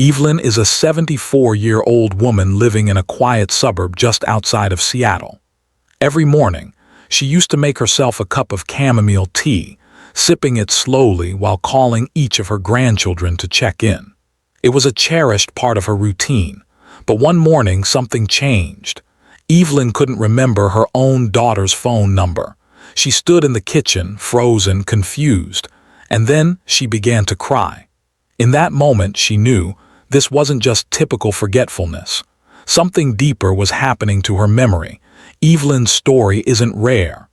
Evelyn is a 74-year-old woman living in a quiet suburb just outside of Seattle. Every morning, she used to make herself a cup of chamomile tea, sipping it slowly while calling each of her grandchildren to check in. It was a cherished part of her routine, but one morning something changed. Evelyn couldn't remember her own daughter's phone number. She stood in the kitchen, frozen, confused, and then she began to cry. In that moment, she knew this wasn't just typical forgetfulness. Something deeper was happening to her memory. Evelyn's story isn't rare.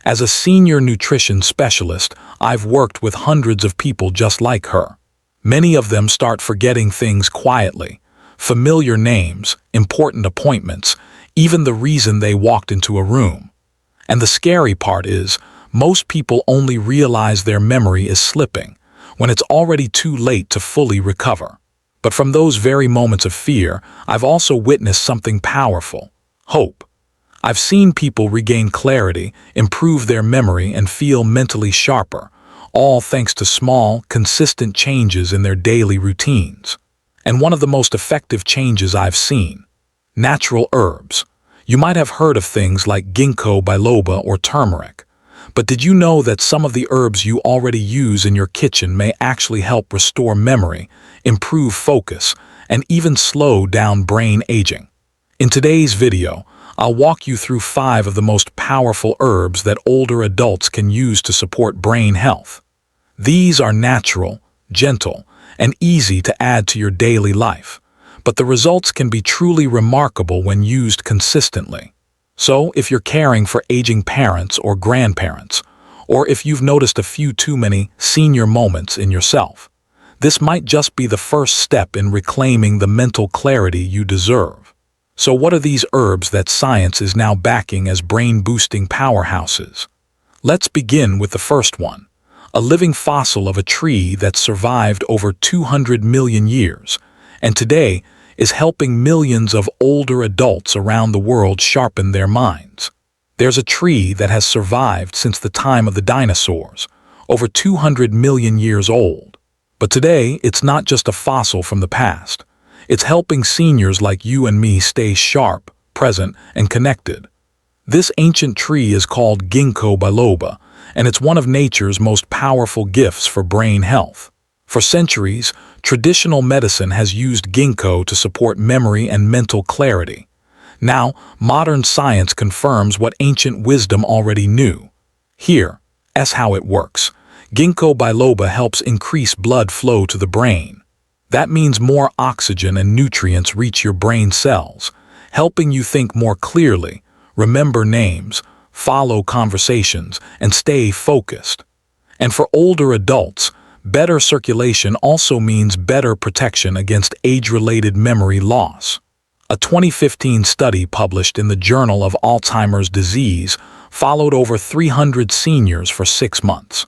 As a senior nutrition specialist, I've worked with hundreds of people just like her. Many of them start forgetting things quietly. Familiar names, important appointments, even the reason they walked into a room. And the scary part is, most people only realize their memory is slipping when it's already too late to fully recover. But from those very moments of fear, I've also witnessed something powerful: hope. I've seen people regain clarity, improve their memory, and feel mentally sharper, all thanks to small, consistent changes in their daily routines. And one of the most effective changes I've seen: natural herbs. You might have heard of things like ginkgo biloba or turmeric. But did you know that some of the herbs you already use in your kitchen may actually help restore memory, improve focus, and even slow down brain aging? In today's video, I'll walk you through 5 of the most powerful herbs that older adults can use to support brain health. These are natural, gentle, and easy to add to your daily life, but the results can be truly remarkable when used consistently. So, if you're caring for aging parents or grandparents, or if you've noticed a few too many senior moments in yourself, this might just be the first step in reclaiming the mental clarity you deserve. So what are these herbs that science is now backing as brain-boosting powerhouses? Let's begin with the first one, a living fossil of a tree that survived over 200 million years, and today is helping millions of older adults around the world sharpen their minds. There's a tree that has survived since the time of the dinosaurs, over 200 million years old. But today, it's not just a fossil from the past. It's helping seniors like you and me stay sharp, present, and connected. This ancient tree is called ginkgo biloba, and it's one of nature's most powerful gifts for brain health. For centuries, traditional medicine has used ginkgo to support memory and mental clarity. Now, modern science confirms what ancient wisdom already knew. Here's how it works. Ginkgo biloba helps increase blood flow to the brain. That means more oxygen and nutrients reach your brain cells, helping you think more clearly, remember names, follow conversations, and stay focused. And for older adults, better circulation also means better protection against age-related memory loss. A 2015 study published in the Journal of Alzheimer's Disease followed over 300 seniors for 6 months.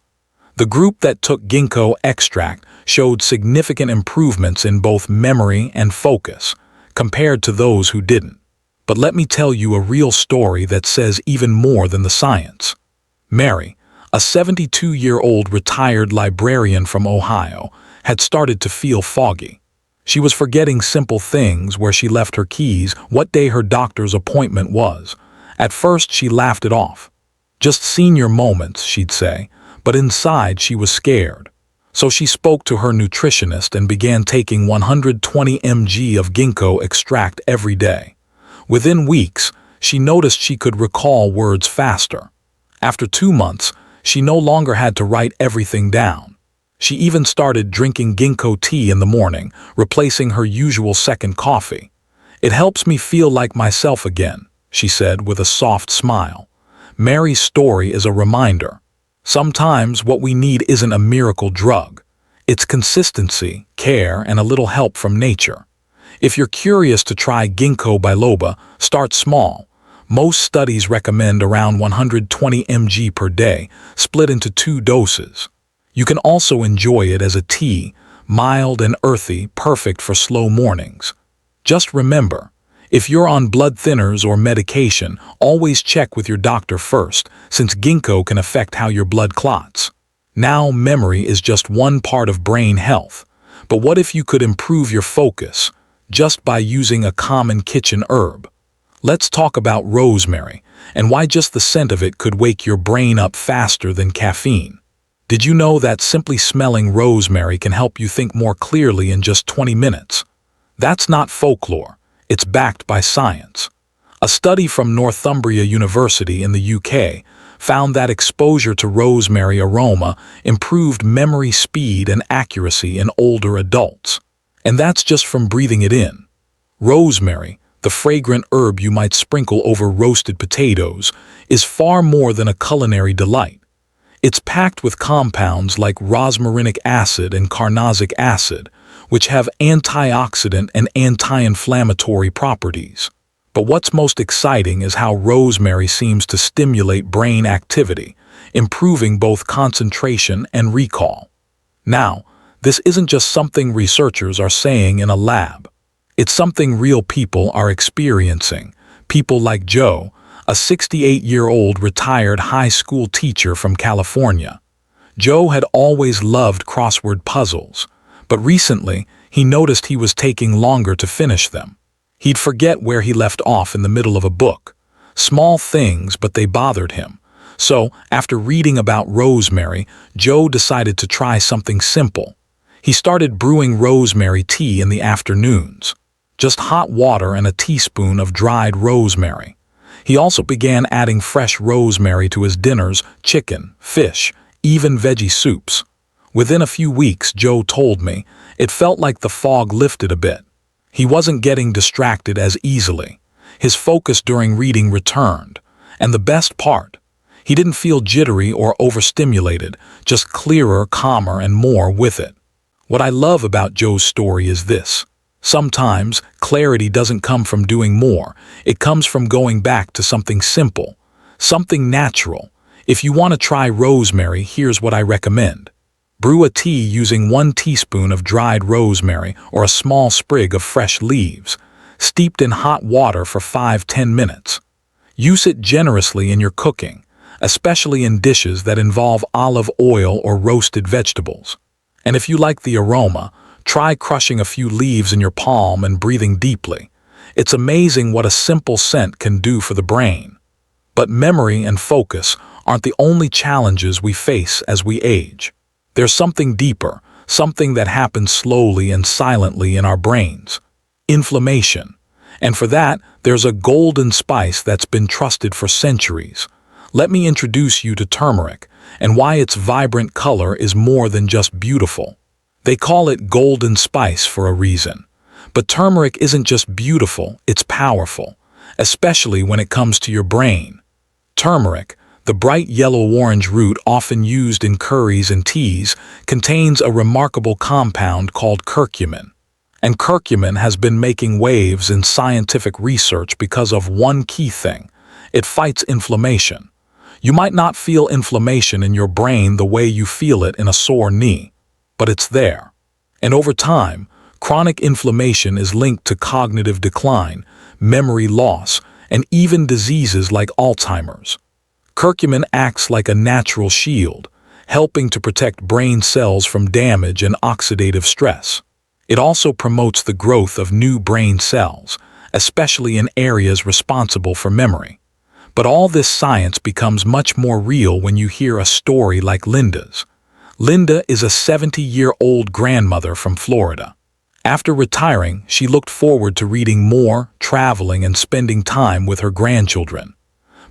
The group that took ginkgo extract showed significant improvements in both memory and focus, compared to those who didn't. But let me tell you a real story that says even more than the science. Mary, a 72-year-old retired librarian from Ohio, had started to feel foggy. She was forgetting simple things: where she left her keys, what day her doctor's appointment was. At first, she laughed it off. Just senior moments, she'd say, but inside she was scared. So she spoke to her nutritionist and began taking 120 mg of ginkgo extract every day. Within weeks, she noticed she could recall words faster. After 2 months, she no longer had to write everything down. She even started drinking ginkgo tea in the morning, replacing her usual second coffee. "It helps me feel like myself again," she said with a soft smile. Mary's story is a reminder. Sometimes what we need isn't a miracle drug. It's consistency, care, and a little help from nature. If you're curious to try ginkgo biloba, start small. Most studies recommend around 120 mg per day, split into 2 doses. You can also enjoy it as a tea, mild and earthy, perfect for slow mornings. Just remember, if you're on blood thinners or medication, always check with your doctor first, since ginkgo can affect how your blood clots. Now, memory is just one part of brain health, But what if you could improve your focus just by using a common kitchen herb? Let's talk about rosemary and why just the scent of it could wake your brain up faster than caffeine. Did you know that simply smelling rosemary can help you think more clearly in just 20 minutes? That's not folklore. It's backed by science. A study from Northumbria University in the UK found that exposure to rosemary aroma improved memory speed and accuracy in older adults. And that's just from breathing it in. Rosemary, the fragrant herb you might sprinkle over roasted potatoes, is far more than a culinary delight. It's packed with compounds like rosmarinic acid and carnosic acid, which have antioxidant and anti-inflammatory properties. But what's most exciting is how rosemary seems to stimulate brain activity, improving both concentration and recall. Now, this isn't just something researchers are saying in a lab. It's something real people are experiencing. People like Joe, a 68-year-old retired high school teacher from California. Joe had always loved crossword puzzles, but recently he noticed he was taking longer to finish them. He'd forget where he left off in the middle of a book. Small things, but they bothered him. So, after reading about rosemary, Joe decided to try something simple. He started brewing rosemary tea in the afternoons. Just hot water and a teaspoon of dried rosemary. He also began adding fresh rosemary to his dinners, chicken, fish, even veggie soups. Within a few weeks, Joe told me, it felt like the fog lifted a bit. He wasn't getting distracted as easily. His focus during reading returned. And the best part, he didn't feel jittery or overstimulated, just clearer, calmer, and more with it. What I love about Joe's story is this. Sometimes, clarity doesn't come from doing more. It comes from going back to something simple, something natural. If you want to try rosemary, here's what I recommend. Brew a tea using 1 teaspoon of dried rosemary or a small sprig of fresh leaves, steeped in hot water for 5–10 minutes. Use it generously in your cooking, especially in dishes that involve olive oil or roasted vegetables. And if you like the aroma, try crushing a few leaves in your palm and breathing deeply. It's amazing what a simple scent can do for the brain. But memory and focus aren't the only challenges we face as we age. There's something deeper, something that happens slowly and silently in our brains. Inflammation. And for that, there's a golden spice that's been trusted for centuries. Let me introduce you to turmeric and why its vibrant color is more than just beautiful. They call it golden spice for a reason. But turmeric isn't just beautiful, it's powerful, especially when it comes to your brain. Turmeric, the bright yellow-orange root often used in curries and teas, contains a remarkable compound called curcumin. And curcumin has been making waves in scientific research because of one key thing. It fights inflammation. You might not feel inflammation in your brain the way you feel it in a sore knee, but it's there. And over time, chronic inflammation is linked to cognitive decline, memory loss, and even diseases like Alzheimer's. Curcumin acts like a natural shield, helping to protect brain cells from damage and oxidative stress. It also promotes the growth of new brain cells, especially in areas responsible for memory. But all this science becomes much more real when you hear a story like Linda's. Linda is a 70-year-old grandmother from Florida. After retiring, she looked forward to reading more, traveling, and spending time with her grandchildren.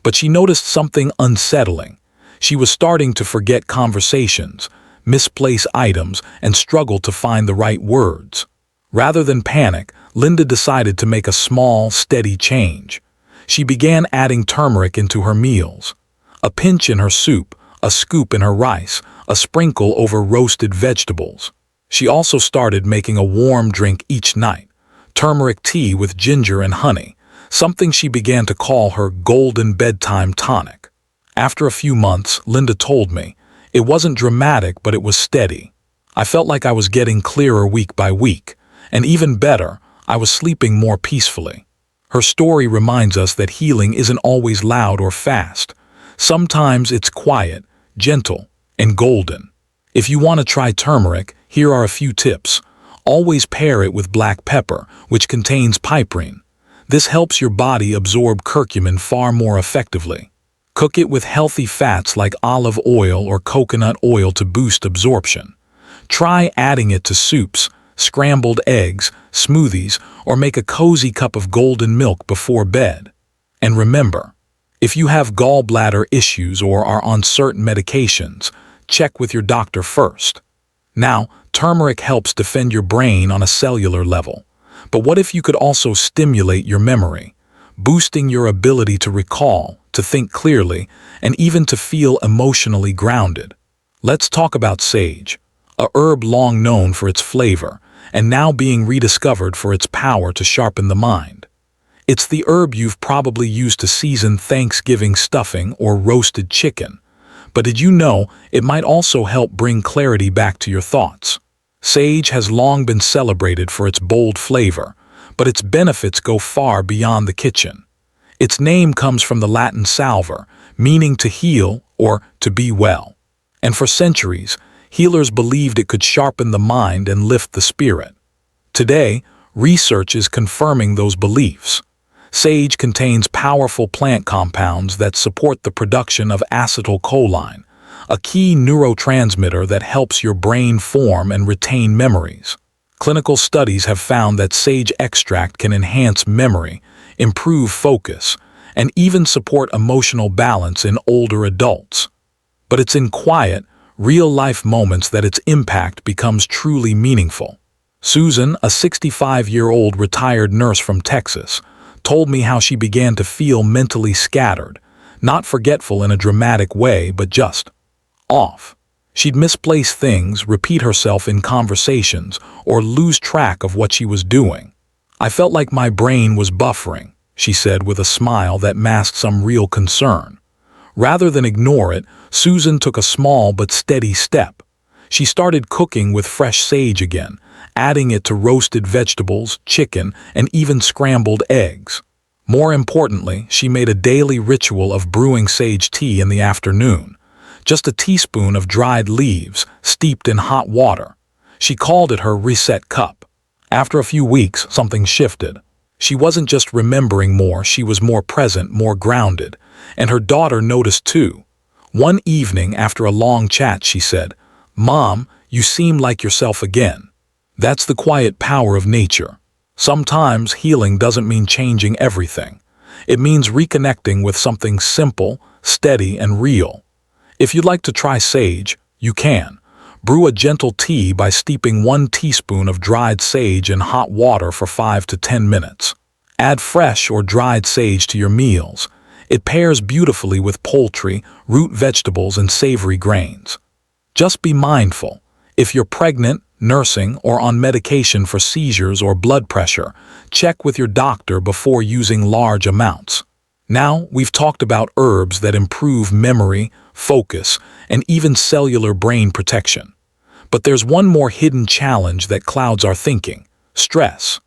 But she noticed something unsettling. She was starting to forget conversations, misplace items, and struggle to find the right words. Rather than panic, Linda decided to make a small, steady change. She began adding turmeric into her meals. A pinch in her soup, a scoop in her rice, a sprinkle over roasted vegetables. She also started making a warm drink each night, turmeric tea with ginger and honey, something she began to call her golden bedtime tonic. After a few months, Linda told me, it wasn't dramatic, but it was steady. I felt like I was getting clearer week by week, and even better, I was sleeping more peacefully. Her story reminds us that healing isn't always loud or fast. Sometimes it's quiet, gentle, and golden. If you want to try turmeric, here are a few tips. Always pair it with black pepper, which contains piperine. This helps your body absorb curcumin far more effectively. Cook it with healthy fats like olive oil or coconut oil to boost absorption. Try adding it to soups, scrambled eggs, smoothies, or make a cozy cup of golden milk before bed. And remember, if you have gallbladder issues or are on certain medications, check with your doctor first. Now, turmeric helps defend your brain on a cellular level. But what if you could also stimulate your memory, boosting your ability to recall, to think clearly, and even to feel emotionally grounded? Let's talk about sage, a herb long known for its flavor, and now being rediscovered for its power to sharpen the mind. It's the herb you've probably used to season Thanksgiving stuffing or roasted chicken. But did you know it might also help bring clarity back to your thoughts? Sage has long been celebrated for its bold flavor, but its benefits go far beyond the kitchen. Its name comes from the Latin salver, meaning to heal or to be well. And for centuries, healers believed it could sharpen the mind and lift the spirit. Today, research is confirming those beliefs. Sage contains powerful plant compounds that support the production of acetylcholine, a key neurotransmitter that helps your brain form and retain memories. Clinical studies have found that sage extract can enhance memory, improve focus, and even support emotional balance in older adults. But it's in quiet, real-life moments that its impact becomes truly meaningful. Susan, a 65-year-old retired nurse from Texas, told me how she began to feel mentally scattered, not forgetful in a dramatic way, but just off. She'd misplace things, repeat herself in conversations, or lose track of what she was doing. I felt like my brain was buffering, she said with a smile that masked some real concern. Rather than ignore it, Susan took a small but steady step. She started cooking with fresh sage again, adding it to roasted vegetables, chicken, and even scrambled eggs. More importantly, she made a daily ritual of brewing sage tea in the afternoon. Just a teaspoon of dried leaves, steeped in hot water. She called it her reset cup. After a few weeks, something shifted. She wasn't just remembering more, she was more present, more grounded. And her daughter noticed too. One evening, after a long chat, she said, "Mom, you seem like yourself again." That's the quiet power of nature. Sometimes healing doesn't mean changing everything. It means reconnecting with something simple, steady, and real. If you'd like to try sage, you can. Brew a gentle tea by steeping 1 teaspoon of dried sage in hot water for 5 to 10 minutes. Add fresh or dried sage to your meals. It pairs beautifully with poultry, root vegetables, and savory grains. Just be mindful. If you're pregnant, nursing, or on medication for seizures or blood pressure, check with your doctor before using large amounts. Now, we've talked about herbs that improve memory, focus, and even cellular brain protection. But there's one more hidden challenge that clouds our thinking: stress.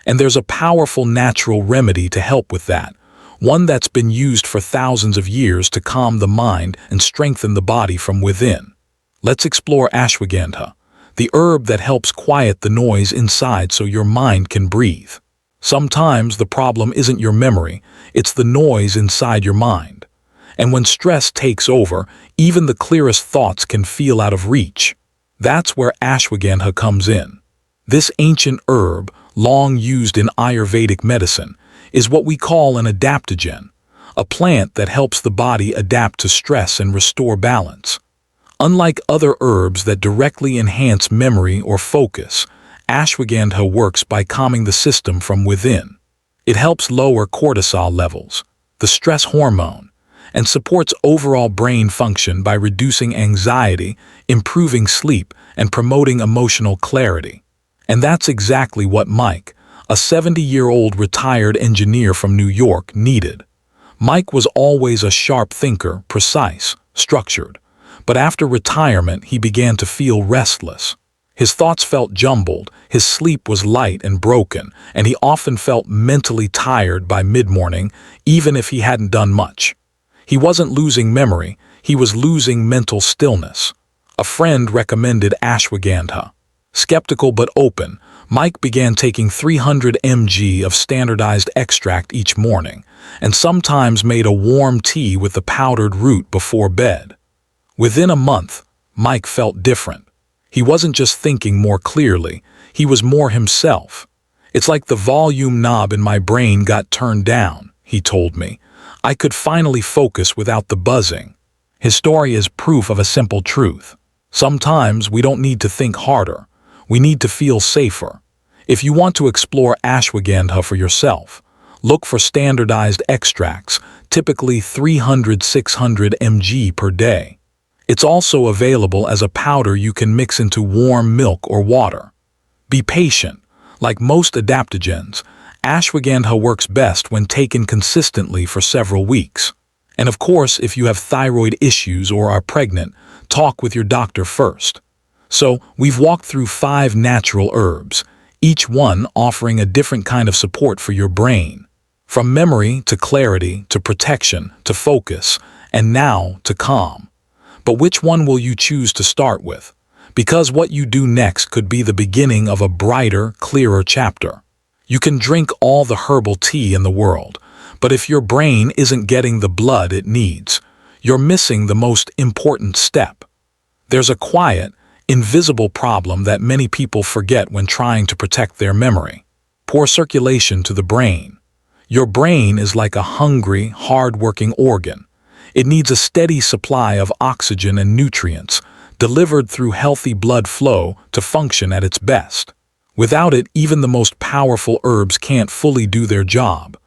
And there's a powerful natural remedy to help with that, one that's been used for thousands of years to calm the mind and strengthen the body from within. Let's explore ashwagandha, the herb that helps quiet the noise inside so your mind can breathe. Sometimes the problem isn't your memory, it's the noise inside your mind. And when stress takes over, even the clearest thoughts can feel out of reach. That's where ashwagandha comes in. This ancient herb, long used in Ayurvedic medicine, is what we call an adaptogen, a plant that helps the body adapt to stress and restore balance. Unlike other herbs that directly enhance memory or focus, ashwagandha works by calming the system from within. It helps lower cortisol levels, the stress hormone, and supports overall brain function by reducing anxiety, improving sleep, and promoting emotional clarity. And that's exactly what Mike, a 70-year-old retired engineer from New York, needed. Mike was always a sharp thinker, precise, structured. But after retirement, he began to feel restless. His thoughts felt jumbled, his sleep was light and broken, and he often felt mentally tired by mid-morning, even if he hadn't done much. He wasn't losing memory, he was losing mental stillness. A friend recommended ashwagandha. Skeptical but open, Mike began taking 300 mg of standardized extract each morning, and sometimes made a warm tea with the powdered root before bed. Within a month, Mike felt different. He wasn't just thinking more clearly, he was more himself. "It's like the volume knob in my brain got turned down," he told me. "I could finally focus without the buzzing." His story is proof of a simple truth. Sometimes we don't need to think harder. We need to feel safer. If you want to explore ashwagandha for yourself, look for standardized extracts, typically 300–600 mg per day. It's also available as a powder you can mix into warm milk or water. Be patient. Like most adaptogens, ashwagandha works best when taken consistently for several weeks. And of course, if you have thyroid issues or are pregnant, talk with your doctor first. So, we've walked through 5 natural herbs, each one offering a different kind of support for your brain. From memory to clarity to protection to focus, and now to calm. But which one will you choose to start with? Because what you do next could be the beginning of a brighter, clearer chapter. You can drink all the herbal tea in the world, but if your brain isn't getting the blood it needs, you're missing the most important step. There's a quiet, invisible problem that many people forget when trying to protect their memory. Poor circulation to the brain. Your brain is like a hungry, hard-working organ. It needs a steady supply of oxygen and nutrients, delivered through healthy blood flow to function at its best. Without it, even the most powerful herbs can't fully do their job.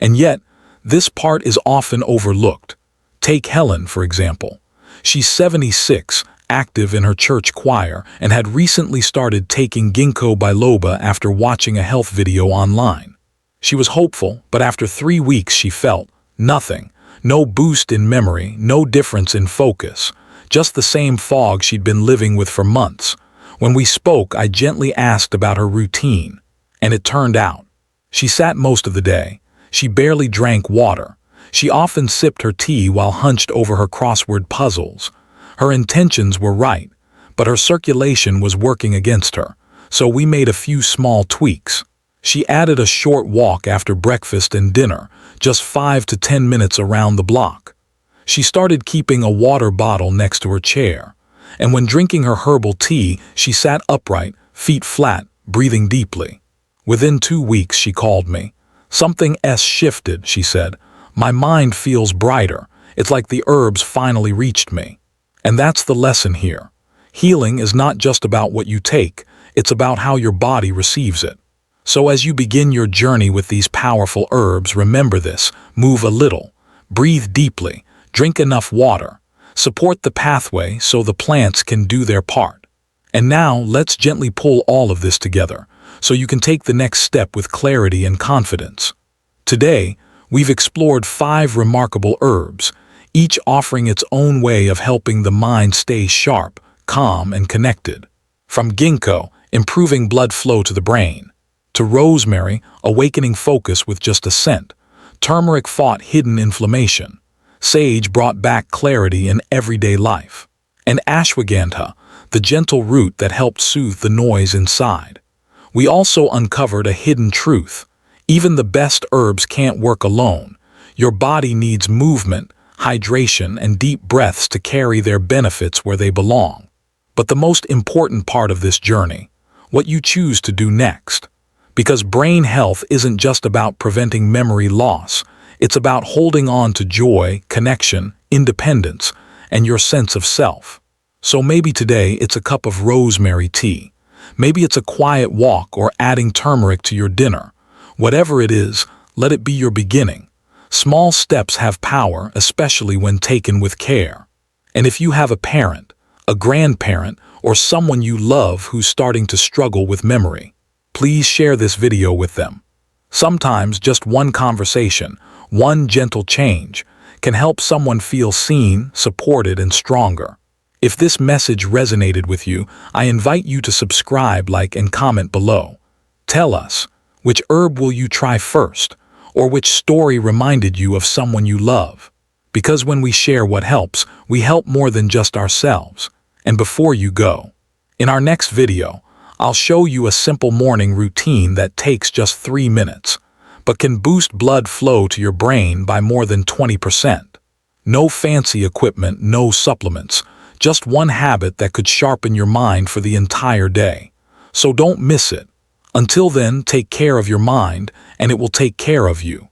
And yet, this part is often overlooked. Take Helen, for example. She's 76, active in her church choir, and had recently started taking ginkgo biloba after watching a health video online. She was hopeful, but after 3 weeks she felt nothing. No boost in memory, no difference in focus. Just the same fog she'd been living with for months. When we spoke, I gently asked about her routine, and it turned out. She sat most of the day. She barely drank water. She often sipped her tea while hunched over her crossword puzzles. Her intentions were right, but her circulation was working against her, so we made a few small tweaks. She added a short walk after breakfast and dinner, just 5 to 10 minutes around the block. She started keeping a water bottle next to her chair, and when drinking her herbal tea, she sat upright, feet flat, breathing deeply. Within 2 weeks, she called me. "Something else shifted," she said. "My mind feels brighter. It's like the herbs finally reached me." And that's the lesson here. Healing is not just about what you take, it's about how your body receives it. So as you begin your journey with these powerful herbs, remember this: move a little, breathe deeply, drink enough water, support the pathway so the plants can do their part. And now let's gently pull all of this together so you can take the next step with clarity and confidence. Today, we've explored 5 remarkable herbs, each offering its own way of helping the mind stay sharp, calm, and connected. From ginkgo, improving blood flow to the brain, to rosemary, awakening focus with just a scent. Turmeric fought hidden inflammation. Sage brought back clarity in everyday life. And ashwagandha, the gentle root that helped soothe the noise inside. We also uncovered a hidden truth. Even the best herbs can't work alone. Your body needs movement, hydration, and deep breaths to carry their benefits where they belong. But the most important part of this journey, what you choose to do next. Because brain health isn't just about preventing memory loss, it's about holding on to joy, connection, independence, and your sense of self. So maybe today it's a cup of rosemary tea. Maybe it's a quiet walk or adding turmeric to your dinner. Whatever it is, let it be your beginning. Small steps have power, especially when taken with care. And if you have a parent, a grandparent, or someone you love who's starting to struggle with memory, please share this video with them. Sometimes just one conversation, one gentle change, can help someone feel seen, supported, and stronger. If this message resonated with you, I invite you to subscribe, like, and comment below. Tell us, which herb will you try first, or which story reminded you of someone you love? Because when we share what helps, we help more than just ourselves. And before you go, in our next video, I'll show you a simple morning routine that takes just 3 minutes, but can boost blood flow to your brain by more than 20%. No fancy equipment, no supplements, just one habit that could sharpen your mind for the entire day. So don't miss it. Until then, take care of your mind, and it will take care of you.